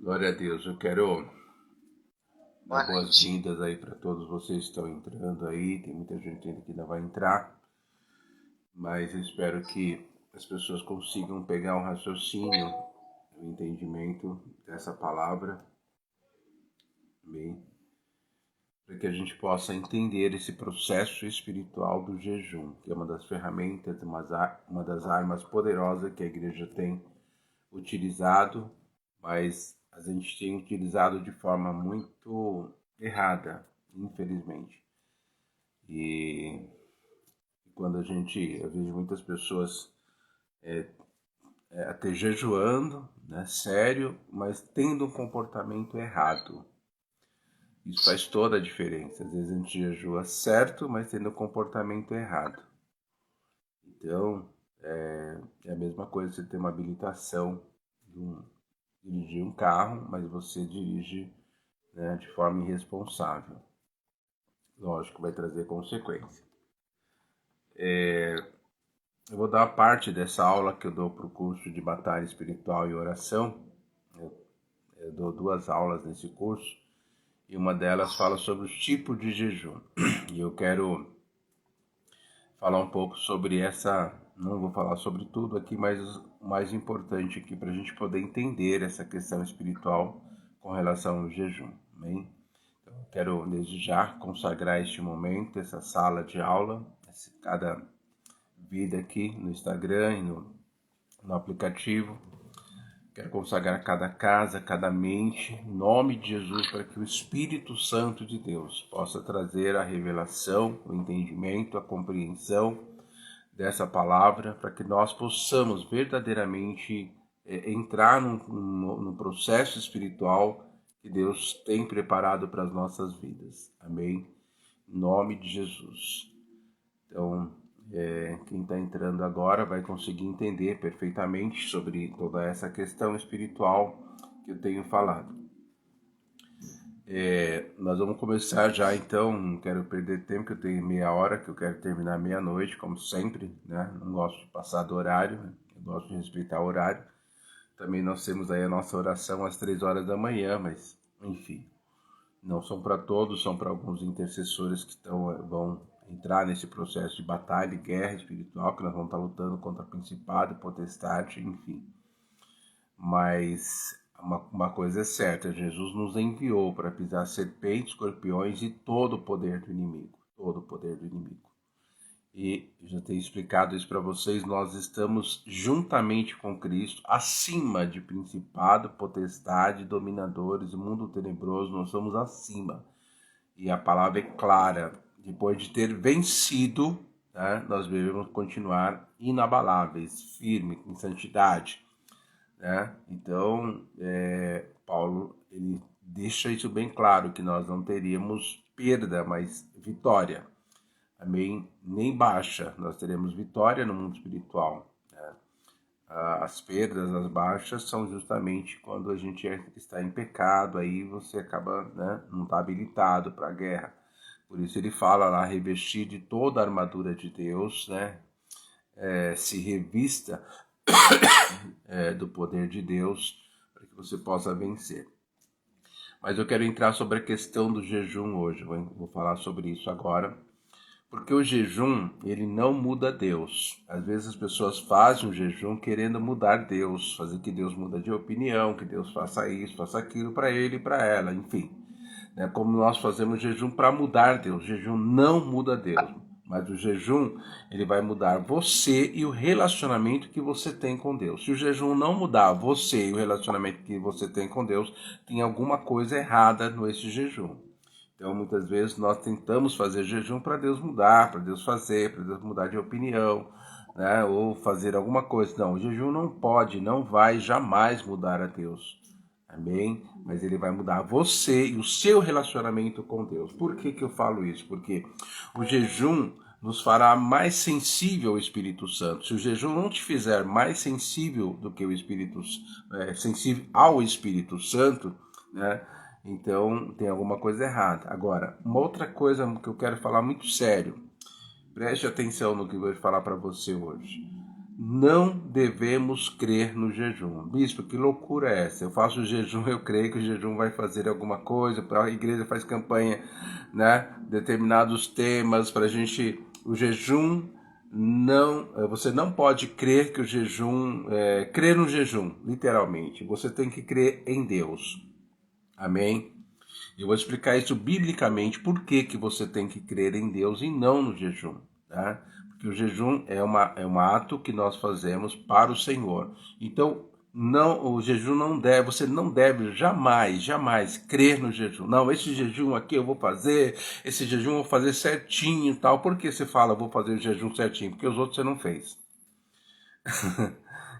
Glória a Deus. Eu quero dar Boa noite. boas-vindas aí para todos vocês que estão entrando aí. Tem muita gente ainda que ainda vai entrar, mas eu espero que as pessoas consigam pegar um raciocínio, um entendimento dessa palavra, bem, para que a gente possa entender esse processo espiritual do jejum, que é uma das ferramentas, uma das armas poderosas que a igreja tem utilizado, mas a gente tem utilizado de forma muito errada, infelizmente. E quando eu vejo muitas pessoas até jejuando, né, sério, mas tendo um comportamento errado. Isso faz toda a diferença. Às vezes a gente jejua certo, mas tendo um comportamento errado. Então, é a mesma coisa você ter uma habilitação dirigir um carro, mas você dirige, né, de forma irresponsável. Lógico, vai trazer consequência. Eu vou dar parte dessa aula que eu dou para o curso de Batalha Espiritual e Oração. Eu dou 2 aulas nesse curso e uma delas fala sobre os tipos de jejum. E eu quero falar um pouco sobre essa. Não vou falar sobre tudo aqui, mas o mais importante aqui para a gente poder entender essa questão espiritual com relação ao jejum. Amém? Então, eu quero desde já consagrar este momento, essa sala de aula, cada vida aqui no Instagram e no aplicativo. Quero consagrar cada casa, cada mente, em nome de Jesus, para que o Espírito Santo de Deus possa trazer a revelação, o entendimento, a compreensão dessa palavra, para que nós possamos verdadeiramente entrar num processo espiritual que Deus tem preparado para as nossas vidas. Amém? Em nome de Jesus. Então, quem está entrando agora vai conseguir entender perfeitamente sobre toda essa questão espiritual que eu tenho falado. Nós vamos começar já, então. Não quero perder tempo, que eu tenho meia hora, que eu quero terminar meia-noite, como sempre, né? Não gosto de passar do horário, né? Eu gosto de respeitar o horário. Também nós temos aí a nossa oração às 3 horas da manhã, mas, enfim, não são para todos, são para alguns intercessores que vão entrar nesse processo de batalha e guerra espiritual, que nós vamos estar lutando contra principado, potestade, enfim. Mas uma coisa é certa, Jesus nos enviou para pisar serpentes, escorpiões e todo o poder do inimigo. Todo o poder do inimigo. E já tenho explicado isso para vocês, nós estamos juntamente com Cristo, acima de principado, potestade, dominadores, mundo tenebroso, nós somos acima. E a palavra é clara, depois de ter vencido, né, nós devemos continuar inabaláveis, firmes, em santidade. Né? Então, Paulo ele deixa isso bem claro, que nós não teríamos perda, mas vitória. Amém? Nem baixa, nós teremos vitória no mundo espiritual. Né? As perdas, as baixas são justamente quando a gente está em pecado, aí você acaba, né, não está habilitado para a guerra. Por isso ele fala lá, revestir de toda a armadura de Deus, né? Se revista do poder de Deus para que você possa vencer. Mas eu quero entrar sobre a questão do jejum hoje, vou falar sobre isso agora. Porque o jejum, ele não muda Deus. Às vezes as pessoas fazem o jejum querendo mudar Deus, fazer que Deus muda de opinião, que Deus faça isso, faça aquilo para ele e para ela, enfim. É como nós fazemos jejum para mudar Deus. O jejum não muda Deus, mas o jejum ele vai mudar você e o relacionamento que você tem com Deus. Se o jejum não mudar você e o relacionamento que você tem com Deus, tem alguma coisa errada nesse jejum. Então, muitas vezes, nós tentamos fazer jejum para Deus mudar, para Deus fazer, para Deus mudar de opinião, né? Ou fazer alguma coisa. Não, o jejum não pode, não vai jamais mudar a Deus. Amém? Mas ele vai mudar você e o seu relacionamento com Deus. Por que eu falo isso? Porque o jejum nos fará mais sensível ao Espírito Santo. Se o jejum não te fizer mais sensível do que o Espírito, sensível ao Espírito Santo, né? Então tem alguma coisa errada. Agora, uma outra coisa que eu quero falar muito sério. Preste atenção no que eu vou falar para você hoje. não devemos crer no jejum. Bispo, que loucura é essa? Eu faço jejum, eu creio que o jejum vai fazer alguma coisa, a igreja faz campanha, né? Determinados temas para a gente... O jejum não... Você não pode crer que o jejum... crer no jejum, literalmente. Você tem que crer em Deus. Amém? Eu vou explicar isso biblicamente, por que você tem que crer em Deus e não no jejum, tá? Porque o jejum é um ato que nós fazemos para o Senhor. Então, o jejum não deve, você não deve jamais crer no jejum. Não, esse jejum aqui eu vou fazer, esse jejum eu vou fazer certinho e tal. Por que você fala, vou fazer o jejum certinho? Porque os outros você não fez.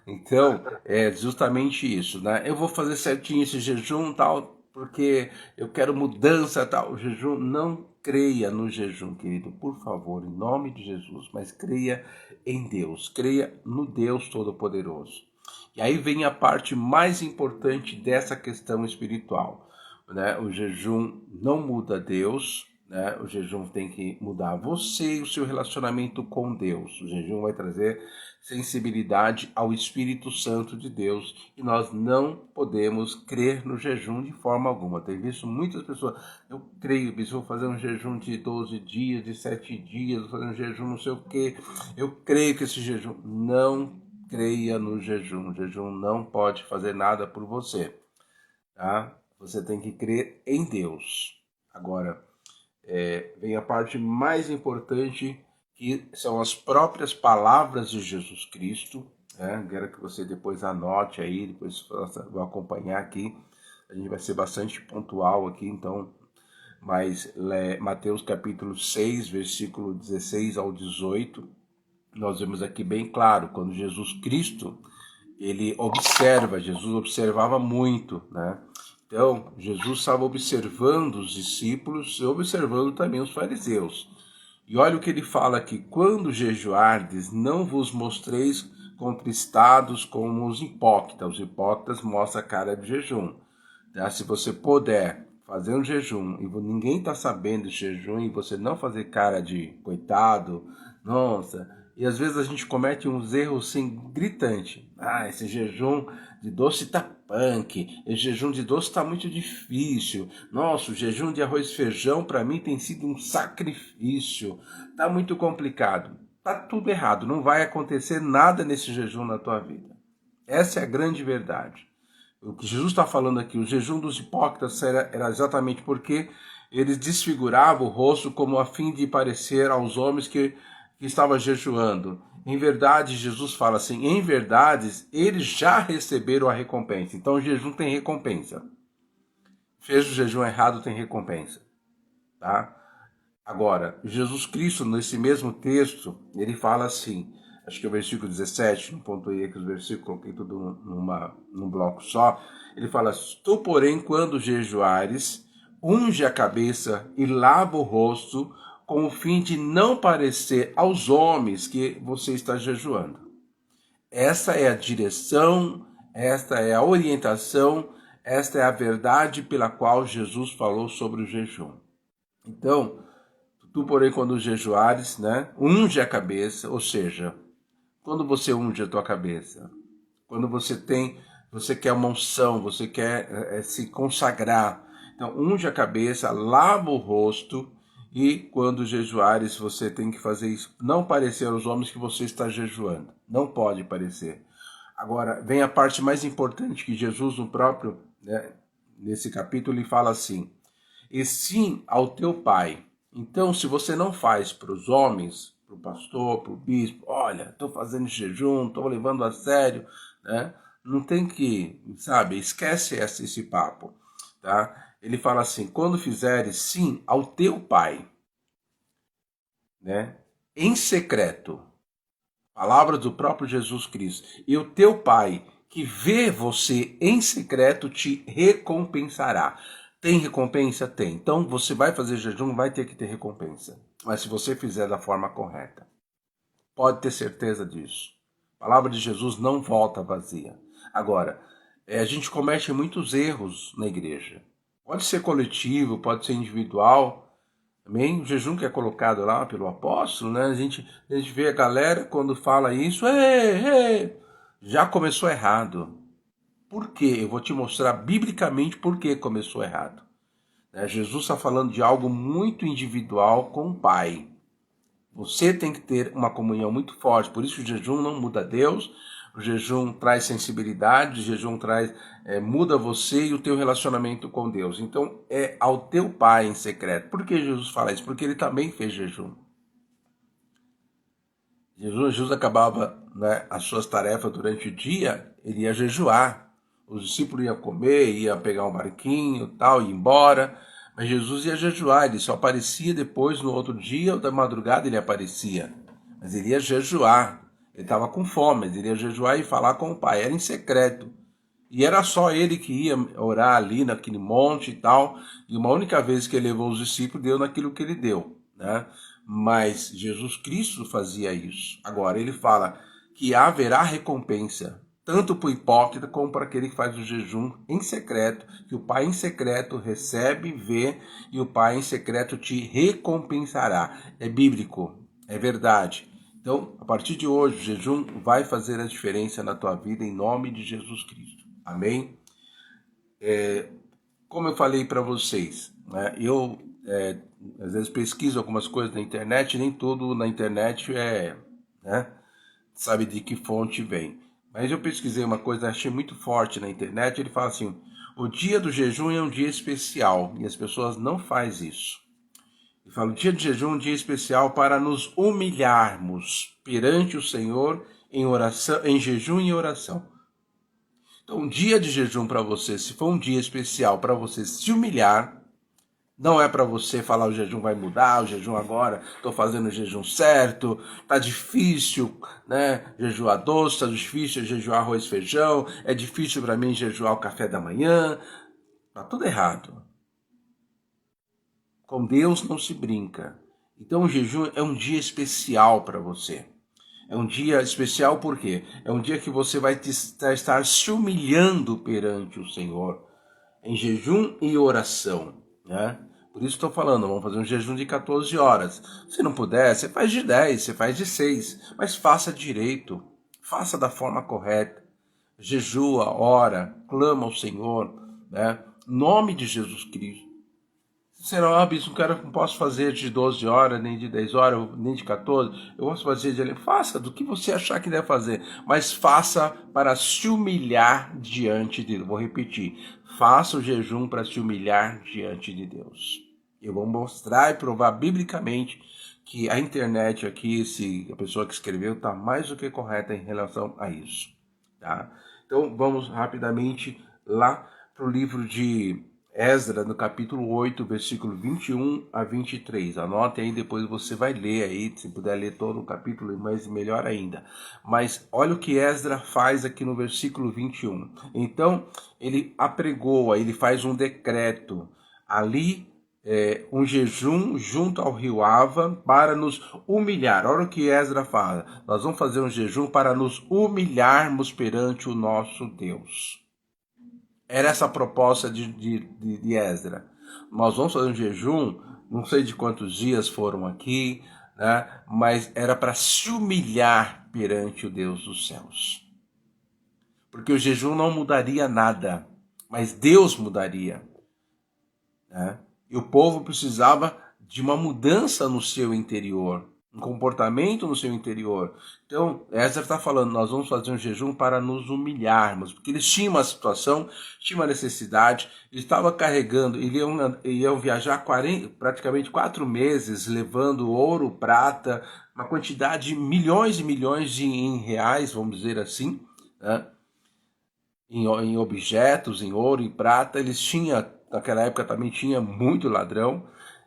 Então, é justamente isso, né? Eu vou fazer certinho esse jejum e tal, porque eu quero mudança tal. O jejum, não creia no jejum, querido, por favor, em nome de Jesus, mas creia em Deus, creia no Deus Todo-Poderoso. E aí vem a parte mais importante dessa questão espiritual, né? O jejum não muda Deus, né? O jejum tem que mudar você e o seu relacionamento com Deus. O jejum vai trazer sensibilidade ao Espírito Santo de Deus e nós não podemos crer no jejum de forma alguma. Tenho visto muitas pessoas, eu creio, vou fazer um jejum de 12 dias, de 7 dias, vou fazer um jejum não sei o quê. Eu creio que esse jejum, não creia no jejum. O jejum não pode fazer nada por você, tá? Você tem que crer em Deus. Agora, vem a parte mais importante, que são as próprias palavras de Jesus Cristo, né? Quero que você depois anote aí, depois vou acompanhar aqui, a gente vai ser bastante pontual aqui, então, mas Mateus capítulo 6, versículo 16 ao 18, nós vemos aqui bem claro, quando Jesus Cristo, Jesus observava muito, né? Então, Jesus estava observando os discípulos e observando também os fariseus. E olha o que ele fala aqui: quando jejuardes, não vos mostreis contristados como os hipócritas. Os hipócritas mostram a cara de jejum. Tá? Se você puder fazer um jejum e ninguém está sabendo de jejum e você não fazer cara de coitado, nossa. E às vezes a gente comete uns erros assim, gritantes. Esse jejum de doce tá punk, esse jejum de doce tá muito difícil. Nossa, o jejum de arroz e feijão para mim tem sido um sacrifício. Tá muito complicado. Tá tudo errado, não vai acontecer nada nesse jejum na tua vida. Essa é a grande verdade. O que Jesus está falando aqui, o jejum dos hipócritas era exatamente porque eles desfiguravam o rosto como a fim de parecer aos homens que estavam jejuando. Em verdade, Jesus fala assim, em verdade, eles já receberam a recompensa. Então o jejum tem recompensa. Fez o jejum errado, tem recompensa. Tá? Agora, Jesus Cristo, nesse mesmo texto, ele fala assim, acho que é o versículo 17, não pontuei aqui os versículos, coloquei tudo num bloco só. Ele fala, tu, porém, quando jejuares, unge a cabeça e lava o rosto, com o fim de não parecer aos homens que você está jejuando. Essa é a direção, esta é a orientação, esta é a verdade pela qual Jesus falou sobre o jejum. Então, tu, porém, quando jejuares, né, unge a cabeça, ou seja, quando você unge a tua cabeça, quando você quer uma unção, você quer se consagrar, então unge a cabeça, lava o rosto, e quando jejuares, você tem que fazer isso, não parecer aos homens que você está jejuando, não pode parecer. Agora, vem a parte mais importante que Jesus, no próprio, né, nesse capítulo, ele fala assim, e sim ao teu pai. Então, se você não faz para os homens, para o pastor, para o bispo, olha, estou fazendo jejum, estou levando a sério, né? Não tem que, sabe, esquece esse papo, tá? Ele fala assim, quando fizeres sim ao teu pai, né? Em secreto, palavras do próprio Jesus Cristo, e o teu pai que vê você em secreto te recompensará. Tem recompensa? Tem. Então você vai fazer jejum, vai ter que ter recompensa. Mas se você fizer da forma correta. Pode ter certeza disso. A palavra de Jesus não volta vazia. Agora, a gente comete muitos erros na igreja. Pode ser coletivo, pode ser individual, Amém? O jejum que é colocado lá pelo apóstolo, né? A gente vê a galera quando fala isso, ei, já começou errado. Por quê? Eu vou te mostrar biblicamente por que começou errado. Jesus está falando de algo muito individual com o Pai. Você tem que ter uma comunhão muito forte, por isso o jejum não muda Deus, o jejum traz sensibilidade, o jejum muda você e o teu relacionamento com Deus. Então é ao teu Pai em secreto. Por que Jesus fala isso? Porque ele também fez jejum. Jesus acabava, né, as suas tarefas durante o dia, ele ia jejuar. Os discípulos iam comer, iam pegar um barquinho tal, ir embora. Mas Jesus ia jejuar, ele só aparecia depois no outro dia ou da madrugada ele aparecia. Mas ele ia jejuar, ele estava com fome, mas ele ia jejuar e falar com o Pai, era em secreto. E era só ele que ia orar ali naquele monte e tal. E uma única vez que ele levou os discípulos, deu naquilo que ele deu, né? Mas Jesus Cristo fazia isso. Agora ele fala que haverá recompensa, tanto para o hipócrita como para aquele que faz o jejum em secreto, que o Pai em secreto recebe, vê, e o Pai em secreto te recompensará. É bíblico, é verdade. Então, a partir de hoje, o jejum vai fazer a diferença na tua vida em nome de Jesus Cristo. Amém? Como eu falei para vocês, né, eu às vezes pesquiso algumas coisas na internet, nem tudo na internet né, sabe de que fonte vem. Mas eu pesquisei uma coisa, achei muito forte na internet, ele fala assim, o dia do jejum é um dia especial, e as pessoas não fazem isso. Ele fala, o dia de jejum é um dia especial para nos humilharmos perante o Senhor em oração, em jejum e oração. Então, um dia de jejum para você, se for um dia especial para você se humilhar, não é para você falar o jejum vai mudar, o jejum agora, estou fazendo o jejum certo, tá difícil, né? Jejuar doce, tá difícil jejuar arroz e feijão, é difícil para mim jejuar o café da manhã. Tá tudo errado. Com Deus não se brinca. Então o jejum é um dia especial para você. É um dia especial por quê? É um dia que você vai estar se humilhando perante o Senhor em jejum e oração, né? Por isso estou falando, vamos fazer um jejum de 14 horas. Se não puder, você faz de 10, você faz de 6, mas faça direito, faça da forma correta. Jejua, ora, clama ao Senhor, né? Em nome de Jesus Cristo. Será, bispo, não posso fazer de 12 horas, nem de 10 horas, nem de 14. Eu posso fazer de... Faça do que você achar que deve fazer, mas faça para se humilhar diante de Deus. Vou repetir. Faça o jejum para se humilhar diante de Deus. Eu vou mostrar e provar biblicamente que a internet aqui, a pessoa que escreveu, está mais do que correta em relação a isso. Tá? Então, vamos rapidamente lá para o livro de Esdras, no capítulo 8, versículo 21 a 23. Anote aí, depois você vai ler aí, se puder ler todo o capítulo, mas melhor ainda. Mas olha o que Esdras faz aqui no versículo 21. Então, ele apregou, ele faz um decreto ali, um jejum junto ao rio Ava para nos humilhar. Olha o que Esdras fala. Nós vamos fazer um jejum para nos humilharmos perante o nosso Deus. Era essa a proposta de Esdras. Nós vamos fazer um jejum, não sei de quantos dias foram aqui, né? Mas era para se humilhar perante o Deus dos céus. Porque o jejum não mudaria nada, mas Deus mudaria, né? E o povo precisava de uma mudança no seu interior, um comportamento no seu interior. Então, Esdras está falando, nós vamos fazer um jejum para nos humilharmos, porque eles tinham uma situação, tinham uma necessidade, eles estavam carregando, iam viajar praticamente 4 meses, levando ouro, prata, uma quantidade de milhões e milhões em reais, vamos dizer assim, né? Em objetos, em ouro, em prata. Eles tinham, naquela época também tinha muito ladrão.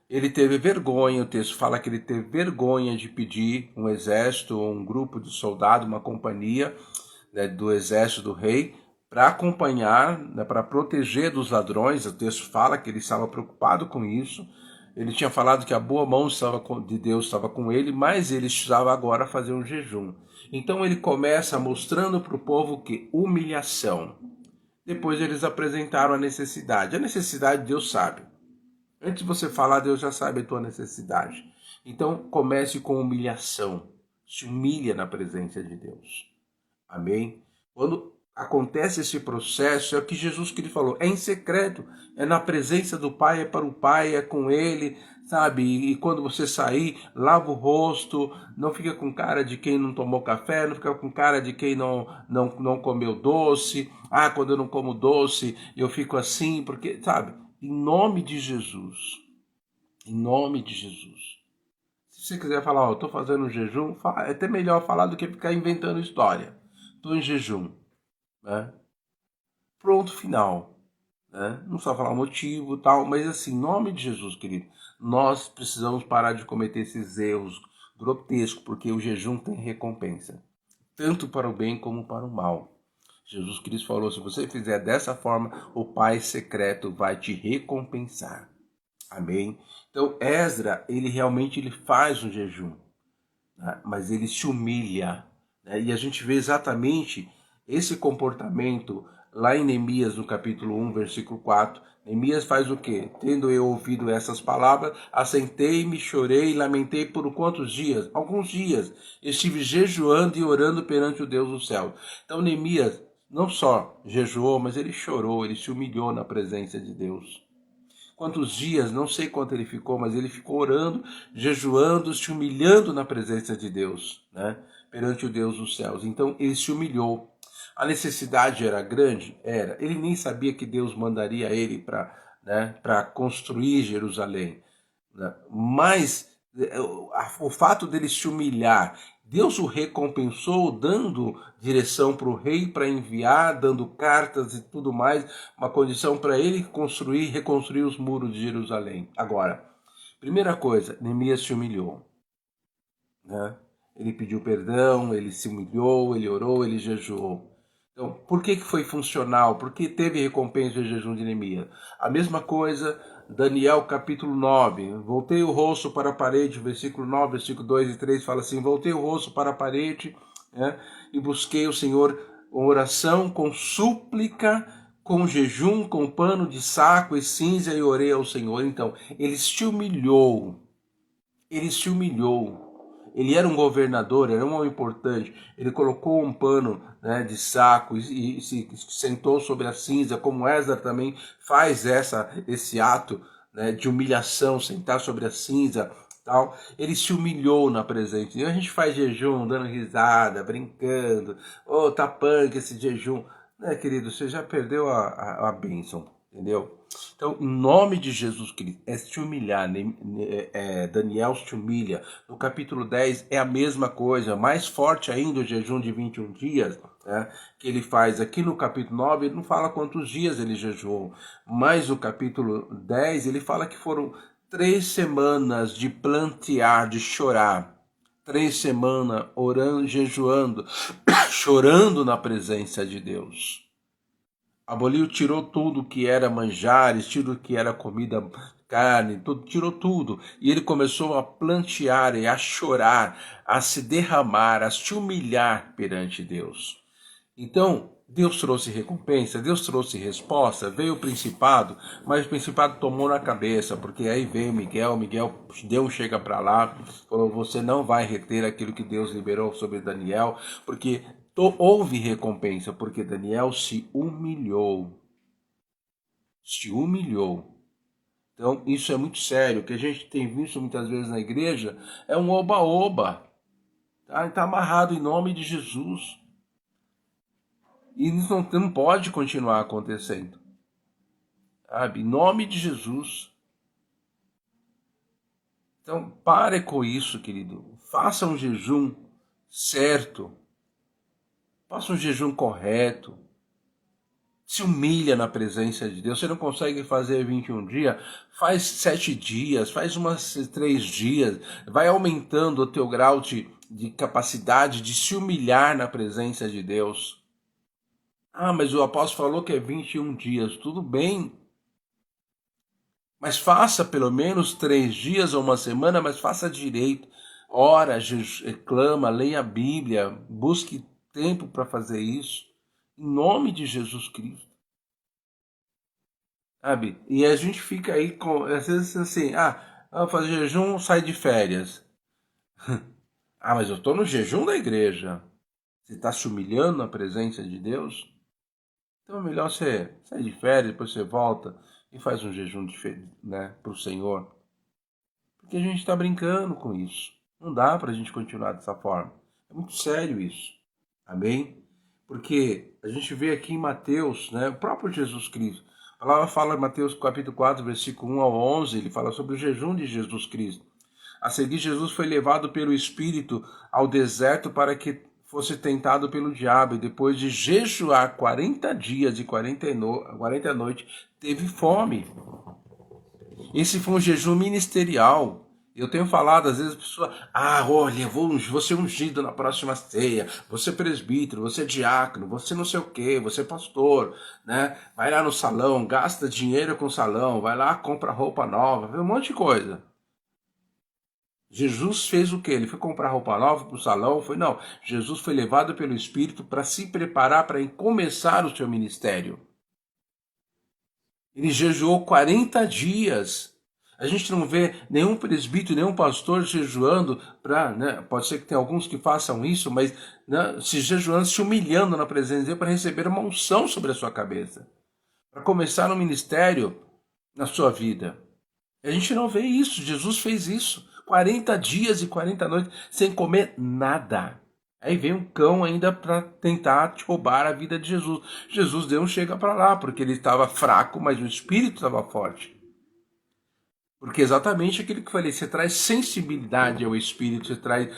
Ele teve vergonha, o texto fala que ele teve vergonha de pedir um exército, um grupo de soldados, uma companhia, né, do exército do rei, para acompanhar, né, para proteger dos ladrões. O texto fala que ele estava preocupado com isso. Ele tinha falado que a boa mão de Deus estava com ele, mas ele precisava agora fazer um jejum. Então ele começa mostrando para o povo que humilhação. Depois eles apresentaram a necessidade. A necessidade Deus sabe. Antes de você falar, Deus já sabe a tua necessidade. Então, comece com humilhação. Se humilha na presença de Deus. Amém? Quando acontece esse processo, é o que Jesus Cristo falou, é em secreto, é na presença do Pai, é para o Pai, é com Ele, sabe? E quando você sair, lava o rosto, não fica com cara de quem não tomou café, não fica com cara de quem não comeu doce. Ah, quando eu não como doce, eu fico assim, porque, sabe? Em nome de Jesus, em nome de Jesus. Se você quiser falar, eu estou fazendo um jejum, é até melhor falar do que ficar inventando história. Estou em jejum, né? Pronto, final. Né? Não só falar o motivo e tal, mas assim, em nome de Jesus, querido, nós precisamos parar de cometer esses erros grotescos, porque o jejum tem recompensa, tanto para o bem como para o mal. Jesus Cristo falou, se você fizer dessa forma, o Pai secreto vai te recompensar. Amém? Então, Esdra, ele realmente faz um jejum, né? Mas ele se humilha, né? E a gente vê exatamente esse comportamento lá em Neemias, no capítulo 1, versículo 4. Neemias faz o quê? Tendo eu ouvido essas palavras, assentei-me, chorei e lamentei por quantos dias? Alguns dias. Estive jejuando e orando perante o Deus do céu. Então Neemias não só jejuou, mas ele chorou, ele se humilhou na presença de Deus. Quantos dias, não sei quanto ele ficou, mas ele ficou orando, jejuando, se humilhando na presença de Deus, né? Perante o Deus dos céus. Então ele se humilhou. A necessidade era grande? Era. Ele nem sabia que Deus mandaria ele para, né, para construir Jerusalém, né? Mas o fato dele se humilhar, Deus o recompensou dando direção para o rei para enviar, dando cartas e tudo mais, uma condição para ele construir, reconstruir os muros de Jerusalém. Agora, primeira coisa, Neemias se humilhou, né? Ele pediu perdão, ele se humilhou, ele orou, ele jejuou. Então, por que foi funcional? Porque teve recompensa o jejum de Neemias. A mesma coisa, Daniel capítulo 9. Voltei o rosto para a parede, versículo 9, versículo 2 e 3 fala assim, voltei o rosto para a parede, né, e busquei o Senhor com oração, com súplica, com jejum, com pano de saco e cinza e orei ao Senhor. Então, ele se humilhou. Ele se humilhou. Ele era um governador, era um homem importante. Ele colocou um pano, né, de saco e se sentou sobre a cinza, como Esdra também faz esse ato, né, de humilhação, sentar sobre a cinza. Tal. Ele se humilhou na presença. E a gente faz jejum, dando risada, brincando. Oh, tá punk esse jejum. Né, querido, você já perdeu a bênção, entendeu? Então, em nome de Jesus Cristo, é se humilhar. Daniel se humilha. No capítulo 10 é a mesma coisa, mais forte ainda o jejum de 21 dias, né, que ele faz. Aqui no capítulo 9 ele não fala quantos dias ele jejuou, mas no capítulo 10 ele fala que foram 3 semanas de plantear, de chorar. 3 semanas orando, jejuando, chorando na presença de Deus. Aboliu, tirou tudo que era manjares, tirou que era comida, carne, tudo, tirou tudo. E ele começou a plantear e a chorar, a se derramar, a se humilhar perante Deus. Então, Deus trouxe recompensa, Deus trouxe resposta, veio o principado, mas o principado tomou na cabeça, porque aí veio Miguel, Deus chega para lá, falou, você não vai reter aquilo que Deus liberou sobre Daniel, porque houve recompensa, porque Daniel se humilhou. Se humilhou. Então, isso é muito sério. O que a gente tem visto muitas vezes na igreja é um oba-oba. Está amarrado em nome de Jesus. E isso não pode continuar acontecendo. Sabe? Em nome de Jesus. Então, pare com isso, querido. Faça um jejum certo. Faça um jejum correto. Se humilha na presença de Deus. Você não consegue fazer 21 dias, faz 7 dias, faz 3 dias. Vai aumentando o teu grau de capacidade de se humilhar na presença de Deus. Ah, mas o apóstolo falou que é 21 dias. Tudo bem. Mas faça pelo menos 3 dias ou uma semana, mas faça direito. Ora, clama, leia a Bíblia, busque tempo para fazer isso. Em nome de Jesus Cristo. sabe? E a gente fica aí com, às vezes assim, vou fazer jejum, sai de férias. Mas eu estou no jejum da igreja. Você está se humilhando na presença de Deus? Então é melhor você sair de férias, depois você volta e faz um jejum diferente, né, para o Senhor. Porque a gente está brincando com isso. Não dá para a gente continuar dessa forma. É muito sério isso. Amém? Porque a gente vê aqui em Mateus, né, o próprio Jesus Cristo. A palavra fala em Mateus capítulo 4, versículo 1 ao 11, ele fala sobre o jejum de Jesus Cristo. A seguir, Jesus foi levado pelo Espírito ao deserto para que fosse tentado pelo diabo, e depois de jejuar 40 dias e 40 noites, teve fome. Esse foi um jejum ministerial. Eu tenho falado, às vezes, a pessoa, olha, vou ser ungido na próxima ceia, vou ser presbítero, vou ser diácono, vou ser não sei o quê, vou ser pastor, né? Vai lá no salão, gasta dinheiro com o salão, vai lá, compra roupa nova, um monte de coisa. Jesus fez o quê? Ele foi comprar roupa nova para o salão? Não. Jesus foi levado pelo Espírito para se preparar para começar o seu ministério. Ele jejuou 40 dias. A gente não vê nenhum presbítero, nenhum pastor jejuando para, né, pode ser que tenha alguns que façam isso, mas né, se jejuando, se humilhando na presença de Deus para receber uma unção sobre a sua cabeça. Para começar um ministério na sua vida. A gente não vê isso. Jesus fez isso. 40 dias e 40 noites sem comer nada. Aí vem um cão ainda para tentar te roubar a vida de Jesus. Jesus não chega para lá, porque ele estava fraco, mas o espírito estava forte. Porque exatamente aquilo que eu falei, você traz sensibilidade ao espírito, você traz,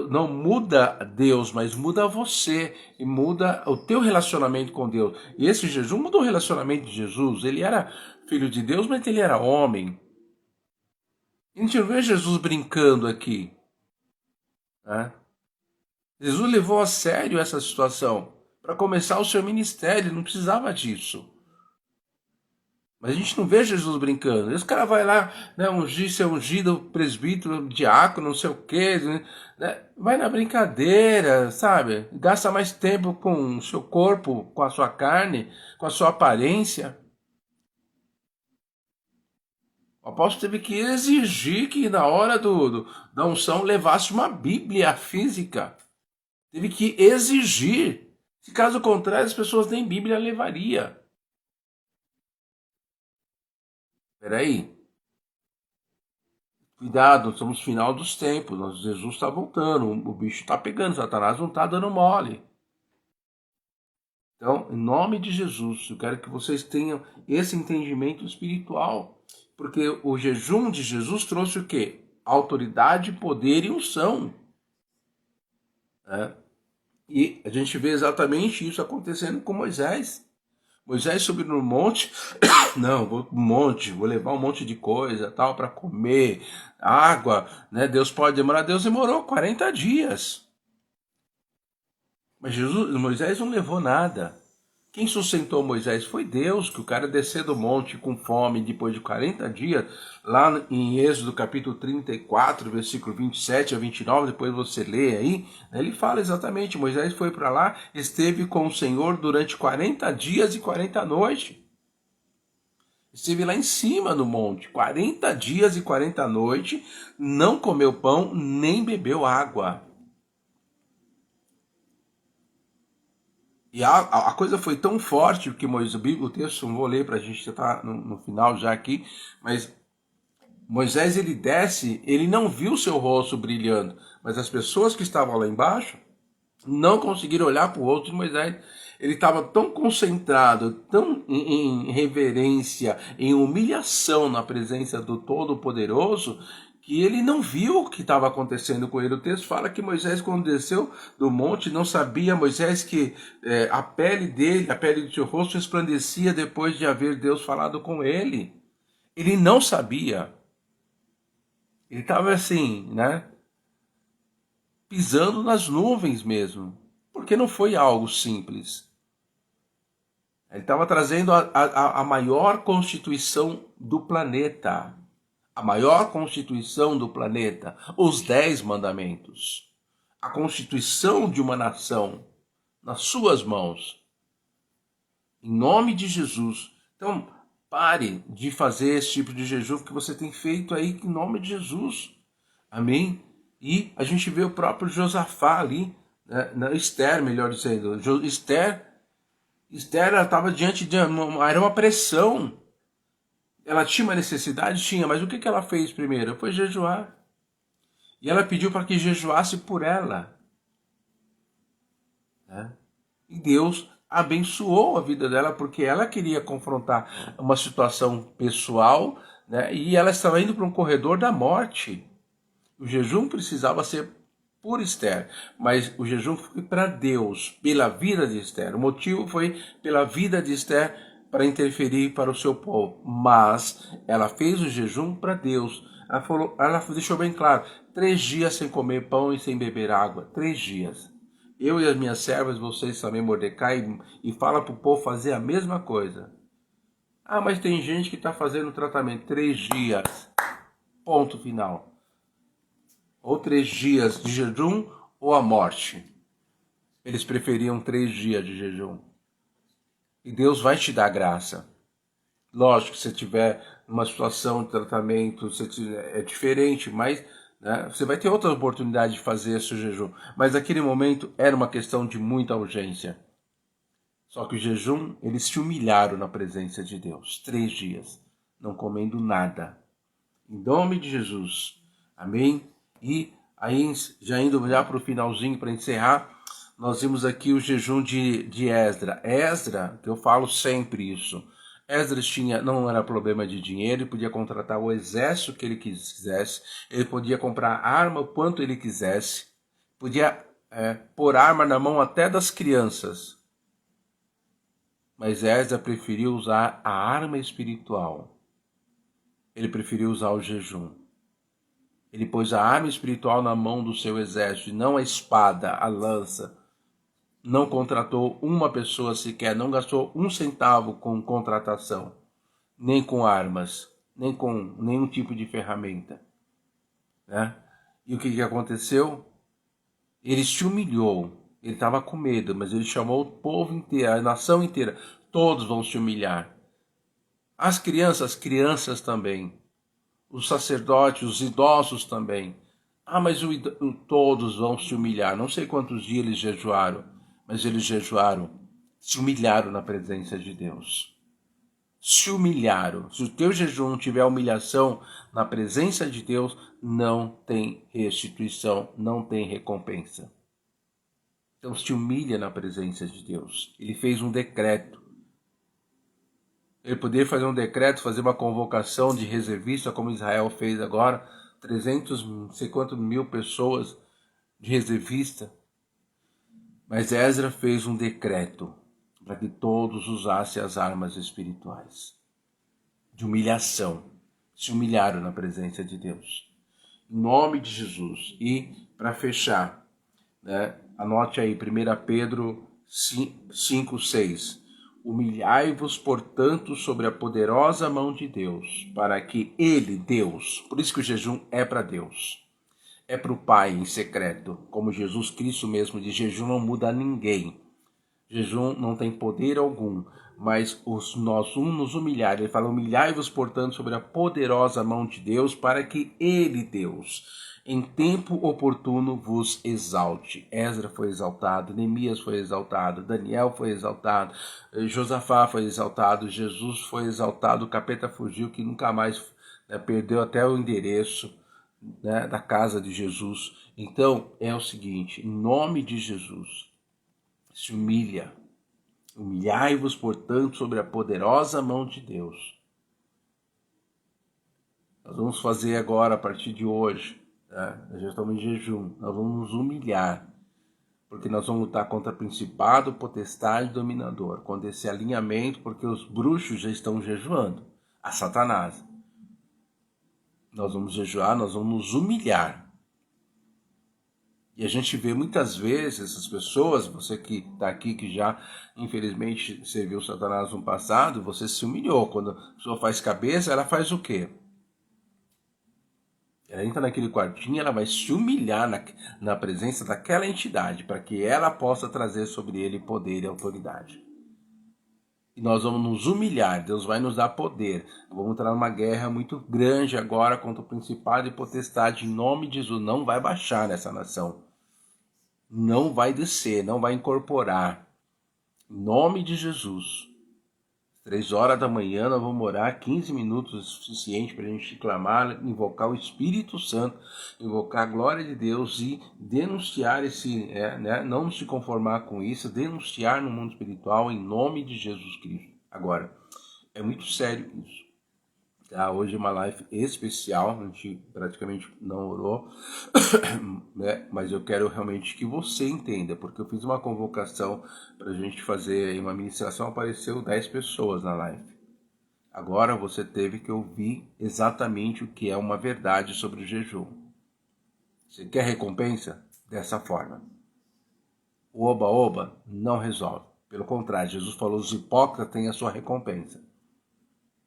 não muda Deus, mas muda você, e muda o teu relacionamento com Deus. E esse jejum mudou o relacionamento de Jesus. Ele era filho de Deus, mas ele era homem. A gente não vê Jesus brincando aqui. Né? Jesus levou a sério essa situação. Para começar o seu ministério, não precisava disso. Mas a gente não vê Jesus brincando. Esse cara vai lá, né, ser ungido, presbítero, diácono, não sei o quê. Né? Vai na brincadeira, sabe? Gasta mais tempo com o seu corpo, com a sua carne, com a sua aparência. O apóstolo teve que exigir que na hora da unção levasse uma Bíblia física. Teve que exigir. Se caso contrário, as pessoas nem Bíblia levaria. Peraí. Cuidado, somos no final dos tempos. Jesus está voltando. O bicho está pegando. Satanás não está dando mole. Então, em nome de Jesus, eu quero que vocês tenham esse entendimento espiritual. Porque o jejum de Jesus trouxe o quê? Autoridade, poder e unção. E a gente vê exatamente isso acontecendo com Moisés. Moisés subiu no monte, não, vou pro monte, vou levar um monte de coisa, tal, para comer, água, né? Deus pode demorar, Deus demorou 40 dias. Mas Moisés não levou nada. Quem sustentou Moisés foi Deus, que o cara descer do monte com fome depois de 40 dias, lá em Êxodo capítulo 34, versículo 27 a 29, depois você lê aí, ele fala exatamente, Moisés foi para lá, esteve com o Senhor durante 40 dias e 40 noites. Esteve lá em cima no monte, 40 dias e 40 noites, não comeu pão, nem bebeu água. E a coisa foi tão forte que o texto, não vou ler para a gente estar no final já aqui, mas Moisés ele desce, ele não viu seu rosto brilhando, mas as pessoas que estavam lá embaixo não conseguiram olhar para o rosto de Moisés. Ele estava tão concentrado, tão em reverência, em humilhação na presença do Todo-Poderoso, que ele não viu o que estava acontecendo com ele. O texto fala que Moisés, quando desceu do monte, não sabia, Moisés, que a pele dele, a pele do seu rosto resplandecia depois de haver Deus falado com ele. Ele não sabia. Ele estava assim, né? Pisando nas nuvens mesmo. Porque não foi algo simples. Ele estava trazendo a maior constituição do planeta. A maior constituição do planeta, os 10 mandamentos, a constituição de uma nação nas suas mãos, em nome de Jesus. Então, Pare de fazer esse tipo de jejum que você tem feito aí em nome de Jesus. Amém? E a gente vê o próprio Josafá ali, né? Esther, melhor dizendo. Esther ela estava diante de era uma pressão. Ela tinha uma necessidade? Tinha, mas o que ela fez primeiro? Foi jejuar. E ela pediu para que jejuasse por ela. Né? E Deus abençoou a vida dela porque ela queria confrontar uma situação pessoal, né? E ela estava indo para um corredor da morte. O jejum precisava ser por Esther, mas o jejum foi para Deus, pela vida de Esther. O motivo foi pela vida de Esther para interferir para o seu povo, mas ela fez o jejum para Deus. Ela deixou bem claro, 3 dias sem comer pão e sem beber água, 3 dias. Eu e as minhas servas, vocês também, Mordecai, e fala para o povo fazer a mesma coisa. Ah, mas tem gente que está fazendo tratamento 3 dias, ponto final. Ou 3 dias de jejum ou a morte. Eles preferiam 3 dias de jejum. E Deus vai te dar graça. Lógico, se você tiver uma situação de tratamento, é diferente, mas né, você vai ter outra oportunidade de fazer esse jejum. Mas naquele momento era uma questão de muita urgência. Só que o jejum, eles se humilharam na presença de Deus. 3 dias, não comendo nada. Em nome de Jesus. Amém? E aí, já indo já para o finalzinho, para encerrar, nós vimos aqui o jejum de Esdra. Esdra, que eu falo sempre isso, Esdras não era problema de dinheiro, ele podia contratar o exército que ele quisesse, ele podia comprar arma o quanto ele quisesse, podia pôr arma na mão até das crianças. Mas Esdras preferiu usar a arma espiritual. Ele preferiu usar o jejum. Ele pôs a arma espiritual na mão do seu exército, e não a espada, a lança. Não contratou uma pessoa sequer, não gastou 1 centavo com contratação, nem com armas, nem com nenhum tipo de ferramenta. Né? E o que aconteceu? Ele se humilhou, ele estava com medo, mas ele chamou o povo inteiro, a nação inteira, todos vão se humilhar. As crianças também. Os sacerdotes, os idosos também. Ah, mas todos vão se humilhar. Não sei quantos dias eles jejuaram, mas eles jejuaram, se humilharam na presença de Deus. Se humilharam. Se o teu jejum não tiver humilhação na presença de Deus, não tem restituição, não tem recompensa. Então se humilha na presença de Deus. Ele fez um decreto. Ele poderia fazer um decreto, fazer uma convocação de reservista, como Israel fez agora, 300, não sei quanto mil pessoas de reservista. Mas Esdra fez um decreto para que todos usassem as armas espirituais de humilhação. Se humilharam na presença de Deus. Em nome de Jesus. E, para fechar, né, anote aí, 1 Pedro 5:6. Humilhai-vos, portanto, sobre a poderosa mão de Deus, para que Ele, Deus, por isso que o jejum é para Deus, é para o Pai em secreto, como Jesus Cristo mesmo diz, jejum não muda a ninguém, jejum não tem poder algum, mas nós nos humilhar, ele fala, humilhai-vos, portanto, sobre a poderosa mão de Deus, para que Ele, Deus, em tempo oportuno vos exalte. Esdra foi exaltado, Neemias foi exaltado, Daniel foi exaltado, Josafá foi exaltado, Jesus foi exaltado, o capeta fugiu, que nunca mais perdeu até o endereço da casa de Jesus. Então é o seguinte, em nome de Jesus, se humilha. Humilhai-vos, portanto, sobre a poderosa mão de Deus. Nós vamos fazer agora, a partir de hoje, nós já estamos em jejum, nós vamos nos humilhar, porque nós vamos lutar contra principado, potestade e dominador, contra esse alinhamento, porque os bruxos já estão jejuando, a Satanás. Nós vamos jejuar, nós vamos nos humilhar. E a gente vê muitas vezes essas pessoas, você que está aqui, que já infelizmente serviu Satanás no passado, você se humilhou. Quando a pessoa faz cabeça, ela faz o quê? Ela entra naquele quartinho, ela vai se humilhar na presença daquela entidade, para que ela possa trazer sobre ele poder e autoridade. E nós vamos nos humilhar, Deus vai nos dar poder. Vamos entrar numa guerra muito grande agora contra o principado e potestade. Em nome de Jesus, não vai baixar nessa nação. Não vai descer, não vai incorporar. Em nome de Jesus. 3 horas da manhã nós vamos orar 15 minutos, é suficiente para a gente clamar, invocar o Espírito Santo, invocar a glória de Deus e denunciar não se conformar com isso, denunciar no mundo espiritual em nome de Jesus Cristo. Agora, é muito sério isso. Tá? Hoje é uma live especial, a gente praticamente não orou, né? Mas eu quero realmente que você entenda, porque eu fiz uma convocação para a gente fazer uma ministração, apareceu 10 pessoas na live. Agora você teve que ouvir exatamente o que é uma verdade sobre o jejum. Você quer recompensa? Dessa forma. O oba-oba não resolve. Pelo contrário, Jesus falou, os hipócritas têm a sua recompensa.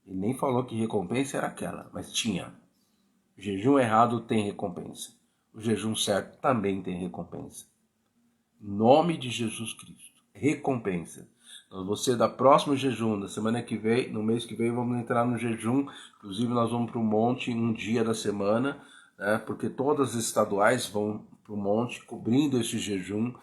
Ele nem falou que recompensa era aquela, mas tinha. O jejum errado tem recompensa. O jejum certo também tem recompensa. Em nome de Jesus Cristo. Recompensa. Então, você da próximo jejum, da semana que vem, no mês que vem, vamos entrar no jejum. Inclusive, nós vamos para o monte um dia da semana, né, porque todas as estaduais vão para o monte, cobrindo esse jejum.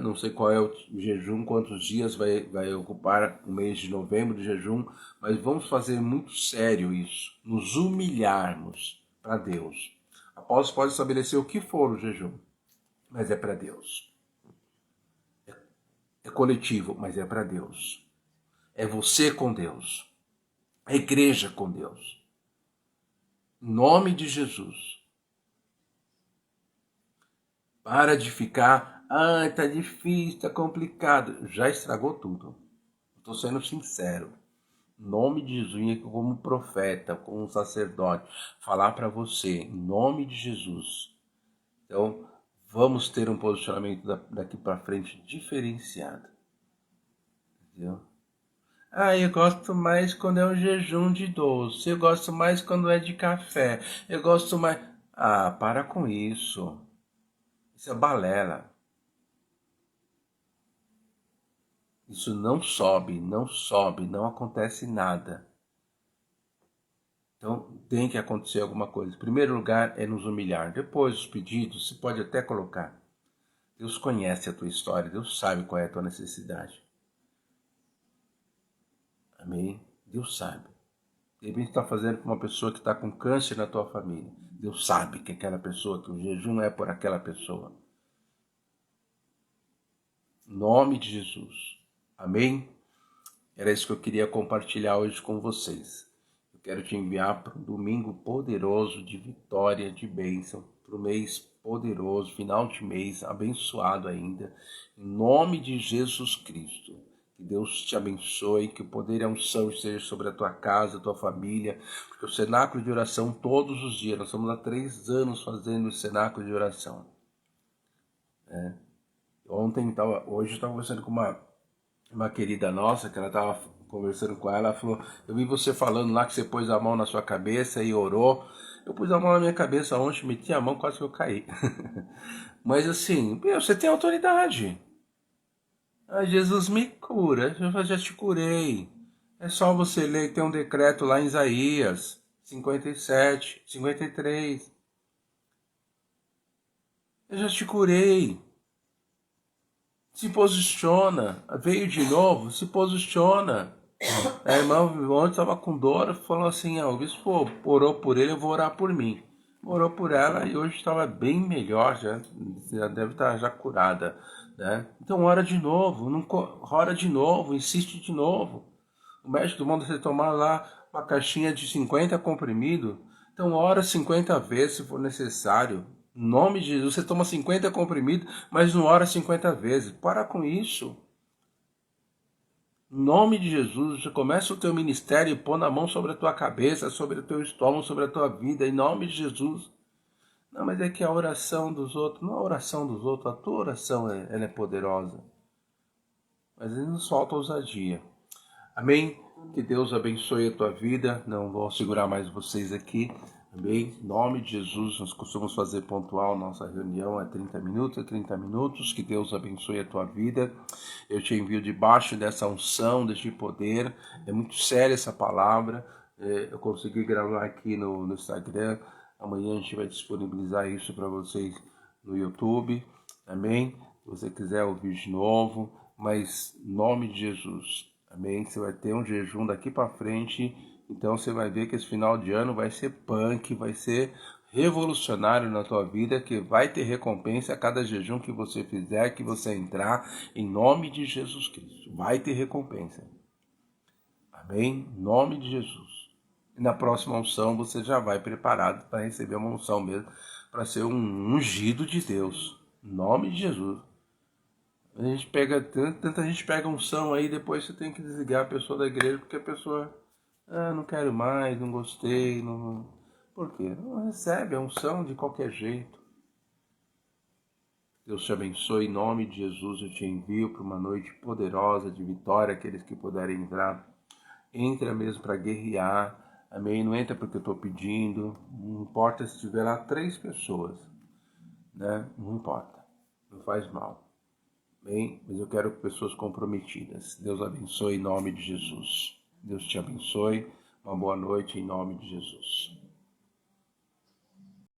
Não sei qual é o jejum, quantos dias vai ocupar o mês de novembro de jejum, mas vamos fazer muito sério isso, nos humilharmos para Deus. Após pode estabelecer o que for o jejum, mas é para Deus. É coletivo, mas é para Deus. É você com Deus. A igreja com Deus. Em nome de Jesus. Para de ficar, tá difícil, tá complicado. Já estragou tudo. Estou sendo sincero. Em nome de Jesus, como profeta, como sacerdote, falar para você, em nome de Jesus. Então, vamos ter um posicionamento daqui para frente diferenciado. Entendeu? Eu gosto mais quando é um jejum de doce. Eu gosto mais quando é de café. Eu gosto mais... para com isso. Isso é balela. Isso não sobe, não acontece nada. Então tem que acontecer alguma coisa. Em primeiro lugar é nos humilhar. Depois os pedidos, você pode até colocar. Deus conhece a tua história, Deus sabe qual é a tua necessidade. Amém? Deus sabe. De repente está fazendo com uma pessoa que está com câncer na tua família. Deus sabe que aquela pessoa, que o jejum é por aquela pessoa. Em nome de Jesus. Amém? Era isso que eu queria compartilhar hoje com vocês. Eu quero te enviar para um domingo poderoso de vitória, de bênção, para o mês poderoso, final de mês, abençoado ainda. Em nome de Jesus Cristo. Que Deus te abençoe, que o poder e a unção esteja sobre a tua casa, a tua família, porque o cenáculo de oração todos os dias, nós estamos há 3 anos fazendo o cenáculo de oração. Hoje eu estava conversando com uma querida nossa, que ela estava conversando com ela falou, eu vi você falando lá que você pôs a mão na sua cabeça e orou. Eu pus a mão na minha cabeça ontem, meti a mão, quase que eu caí. Mas assim, você tem autoridade. Jesus me cura, eu já te curei. É só você ler, tem um decreto lá em Isaías 57, 53. Eu já te curei. Se posiciona. Veio de novo, se posiciona. A irmã ontem estava com dor, falou assim, o bispo orou por ele, eu vou orar por mim. Orou por ela e hoje estava bem melhor, já deve estar já curada. Né? Então ora de novo, ora de novo, insiste de novo. O médico manda você tomar lá uma caixinha de 50 comprimidos. Então ora 50 vezes se for necessário. Em nome de Jesus, você toma 50 comprimidos, mas não ora 50 vezes. Para com isso. Em nome de Jesus, você começa o teu ministério e põe a mão sobre a tua cabeça, sobre o teu estômago, sobre a tua vida. Em nome de Jesus. Não, mas é que a oração dos outros, não a oração dos outros, a tua oração ela é poderosa. Mas nos falta ousadia. Amém? Que Deus abençoe a tua vida. Não vou segurar mais vocês aqui. Amém? Em nome de Jesus, nós costumamos fazer pontual nossa reunião, é 30 minutos, que Deus abençoe a tua vida. Eu te envio debaixo dessa unção, deste poder, é muito séria essa palavra, eu consegui gravar aqui no Instagram, amanhã a gente vai disponibilizar isso para vocês no YouTube, amém? Se você quiser ouvir de novo, mas em nome de Jesus, amém? Você vai ter um jejum daqui para frente. Então você vai ver que esse final de ano vai ser punk, vai ser revolucionário na tua vida, que vai ter recompensa a cada jejum que você fizer, que você entrar, em nome de Jesus Cristo. Vai ter recompensa. Amém? Em nome de Jesus. E na próxima unção você já vai preparado para receber uma unção mesmo, para ser um ungido de Deus. Em nome de Jesus. A gente pega, tanta gente pega unção aí, depois você tem que desligar a pessoa da igreja, porque a pessoa... não quero mais, não gostei, não... Por quê? Não recebe a unção de qualquer jeito. Deus te abençoe, em nome de Jesus eu te envio para uma noite poderosa de vitória, aqueles que puderem entrar. Entra mesmo para guerrear, amém? Não entra porque eu estou pedindo, não importa se tiver lá 3 pessoas, né? Não importa, não faz mal, amém? Mas eu quero pessoas comprometidas. Deus abençoe em nome de Jesus. Deus te abençoe. Uma boa noite em nome de Jesus.